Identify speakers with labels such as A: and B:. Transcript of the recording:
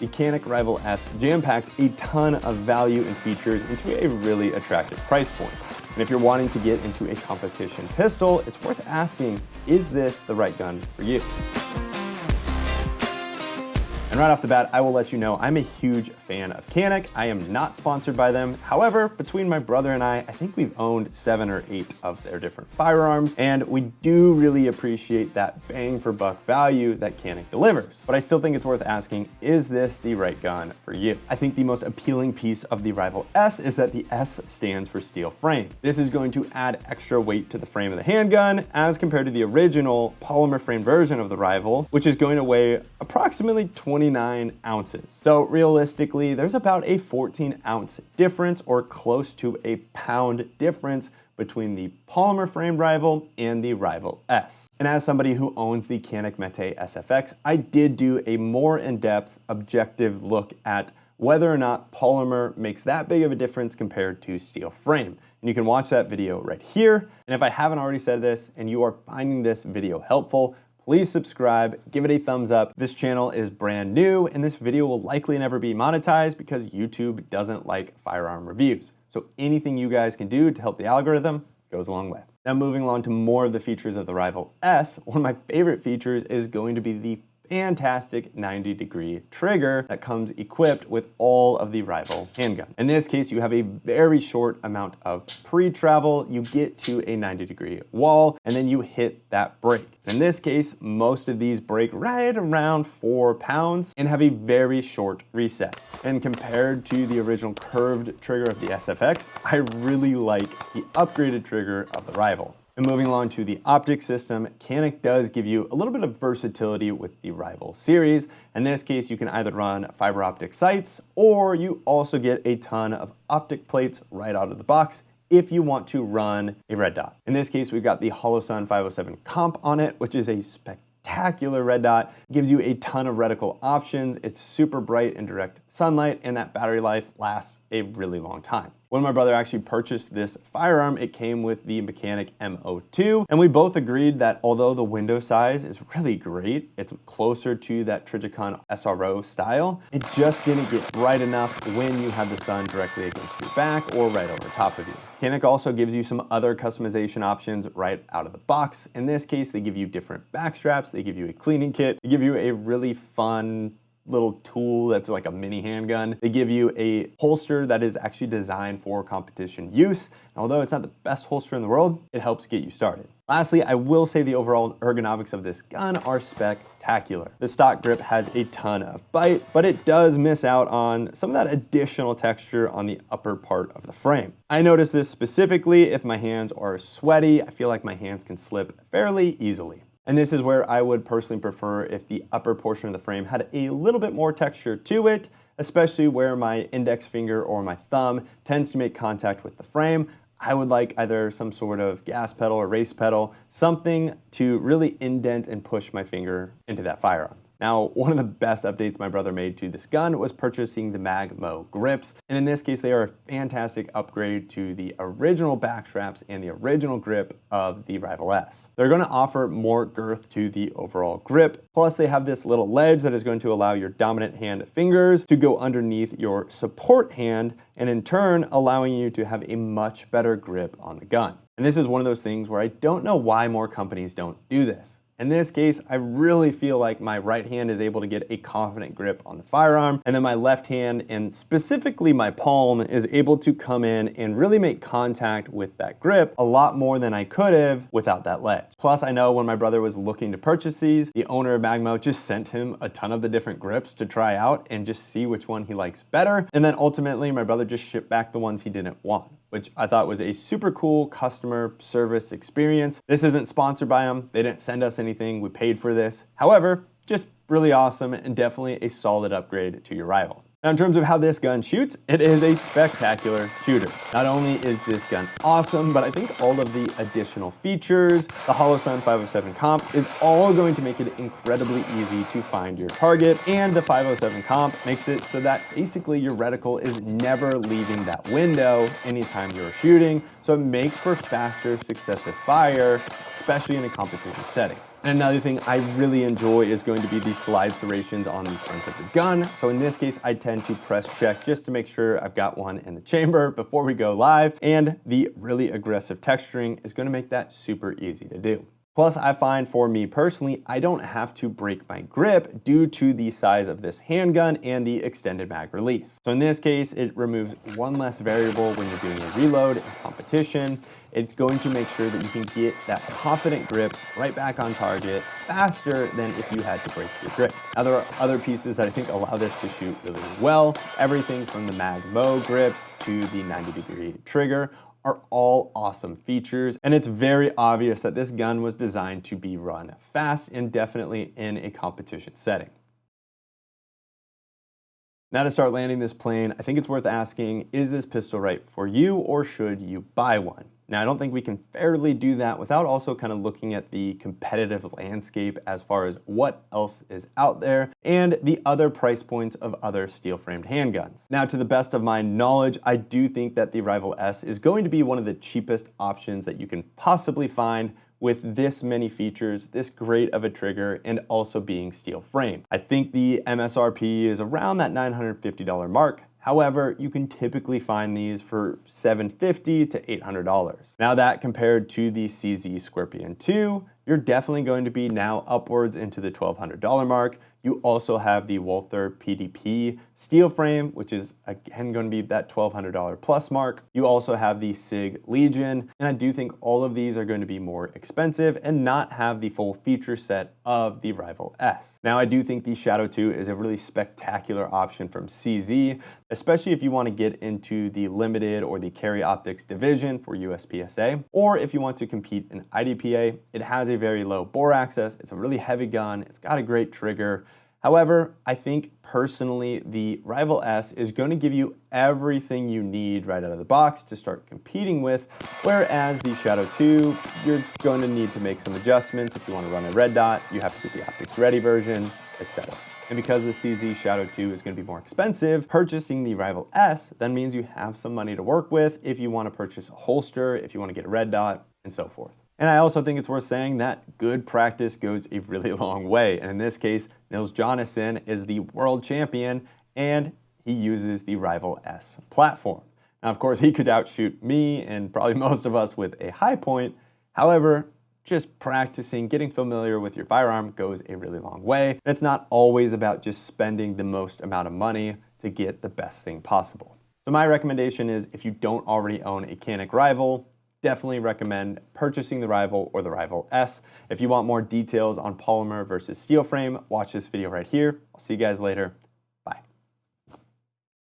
A: the Canik Rival-S jam-packs a ton of value and features into a really attractive price point. And if you're wanting to get into a competition pistol, it's worth asking, is this the right gun for you? And right off the bat, I will let you know I'm a huge fan of Canik. I am not sponsored by them. However, between my brother and I think we've owned 7 or 8 of their different firearms, and we do really appreciate that bang for buck value that Canik delivers. But I still think it's worth asking, is this the right gun for you? I think the most appealing piece of the Rival-S is that the S stands for steel frame. This is going to add extra weight to the frame of the handgun as compared to the original polymer frame version of the Rival, which is going to weigh approximately 29 ounces. So realistically, there's about a 14-ounce difference or close to a pound difference between the polymer framed Rival and the Rival-S. And as somebody who owns the Canik Mete SFX, I did do a more in-depth, objective look at whether or not polymer makes that big of a difference compared to steel frame. And you can watch that video right here. And if I haven't already said this and you are finding this video helpful, please subscribe, give it a thumbs up. This channel is brand new and this video will likely never be monetized because YouTube doesn't like firearm reviews. So anything you guys can do to help the algorithm goes a long way. Now moving along to more of the features of the Rival-S, one of my favorite features is going to be the fantastic 90-degree trigger that comes equipped with all of the Rival handgun. In this case, you have a very short amount of pre-travel. You get to a 90-degree wall and then you hit that break. In this case, most of these break right around 4 pounds and have a very short reset. And compared to the original curved trigger of the SFX, I really like the upgraded trigger of the Rival. And moving along to the optic system, Canik does give you a little bit of versatility with the Rival series. In this case, you can either run fiber optic sights or you also get a ton of optic plates right out of the box if you want to run a red dot. In this case, we've got the Holosun 507 comp on it, which is a spectacular red dot. It gives you a ton of reticle options. It's super bright in direct sunlight and that battery life lasts a really long time. When my brother actually purchased this firearm, it came with the Mechanic M02, and we both agreed that although the window size is really great, it's closer to that Trijicon SRO style, it just didn't get bright enough when you have the sun directly against your back or right over top of you. Canik also gives you some other customization options right out of the box. In this case, they give you different back straps, they give you a cleaning kit, they give you a really fun little tool that's like a mini handgun. They give you a holster that is actually designed for competition use. And although it's not the best holster in the world, it helps get you started. Lastly, I will say the overall ergonomics of this gun are spectacular. The stock grip has a ton of bite, but it does miss out on some of that additional texture on the upper part of the frame. I notice this specifically if my hands are sweaty. I feel like my hands can slip fairly easily. And this is where I would personally prefer if the upper portion of the frame had a little bit more texture to it, especially where my index finger or my thumb tends to make contact with the frame. I would like either some sort of gas pedal or race pedal, something to really indent and push my finger into that firearm. Now, one of the best updates my brother made to this gun was purchasing the Magmo grips. And in this case, they are a fantastic upgrade to the original back straps and the original grip of the Rival-S. They're going to offer more girth to the overall grip. Plus, they have this little ledge that is going to allow your dominant hand fingers to go underneath your support hand, and in turn, allowing you to have a much better grip on the gun. And this is one of those things where I don't know why more companies don't do this. In this case, I really feel like my right hand is able to get a confident grip on the firearm, and then my left hand, and specifically my palm, is able to come in and really make contact with that grip a lot more than I could have without that ledge. Plus, I know when my brother was looking to purchase these, the owner of Magmo just sent him a ton of the different grips to try out and just see which one he likes better. And then ultimately, my brother just shipped back the ones he didn't want, which I thought was a super cool customer service experience. This isn't sponsored by them. They didn't send us anything. We paid for this. However, just really awesome and definitely a solid upgrade to your Rival. Now, in terms of how this gun shoots, it is a spectacular shooter. Not only is this gun awesome, but I think all of the additional features, the Holosun 507 comp, is all going to make it incredibly easy to find your target, and the 507 comp makes it so that basically your reticle is never leaving that window anytime you're shooting, so it makes for faster successive fire, especially in a competition setting. And another thing I really enjoy is going to be the slide serrations on the front of the gun. So in this case, I tend to press check just to make sure I've got one in the chamber before we go live. And the really aggressive texturing is going to make that super easy to do. Plus, I find for me personally, I don't have to break my grip due to the size of this handgun and the extended mag release. So in this case, it removes one less variable when you're doing a reload in competition. It's going to make sure that you can get that confident grip right back on target faster than if you had to break your grip. Now, there are other pieces that I think allow this to shoot really well. Everything from the mag bow grips to the 90-degree trigger are all awesome features, and it's very obvious that this gun was designed to be run fast and definitely in a competition setting. Now to start landing this plane, I think it's worth asking, is this pistol right for you or should you buy one? Now, I don't think we can fairly do that without also kind of looking at the competitive landscape as far as what else is out there and the other price points of other steel-framed handguns. Now, to the best of my knowledge, I do think that the Rival-S is going to be one of the cheapest options that you can possibly find with this many features, this great of a trigger, and also being steel framed. I think the MSRP is around that $950 mark. However, you can typically find these for $750 to $800. Now that compared to the CZ Scorpion 2, you're definitely going to be now upwards into the $1,200 mark. You also have the Walther PDP steel frame, which is again going to be that $1,200 plus mark. You also have the SIG Legion, and I do think all of these are going to be more expensive and not have the full feature set of the Rival-S. Now, I do think the Shadow 2 is a really spectacular option from CZ, especially if you want to get into the limited or the carry optics division for USPSA, or if you want to compete in IDPA. It has a very low bore access, it's a really heavy gun, it's got a great trigger. However, I think personally the Rival-S is going to give you everything you need right out of the box to start competing with, whereas the Shadow 2, you're going to need to make some adjustments. If you want to run a red dot, you have to get the optics ready version, etc. And because the CZ Shadow 2 is going to be more expensive, purchasing the Rival-S then means you have some money to work with if you want to purchase a holster, if you want to get a red dot, and so forth. And I also think it's worth saying that good practice goes a really long way. And in this case, Nils Jonasson is the world champion and he uses the Rival-S platform. Now, of course, he could outshoot me and probably most of us with a high point. However, just practicing, getting familiar with your firearm goes a really long way. And it's not always about just spending the most amount of money to get the best thing possible. So my recommendation is if you don't already own a Canik Rival, definitely recommend purchasing the Rival or the Rival-S. If you want more details on polymer versus steel frame, watch this video right here. I'll see you guys later.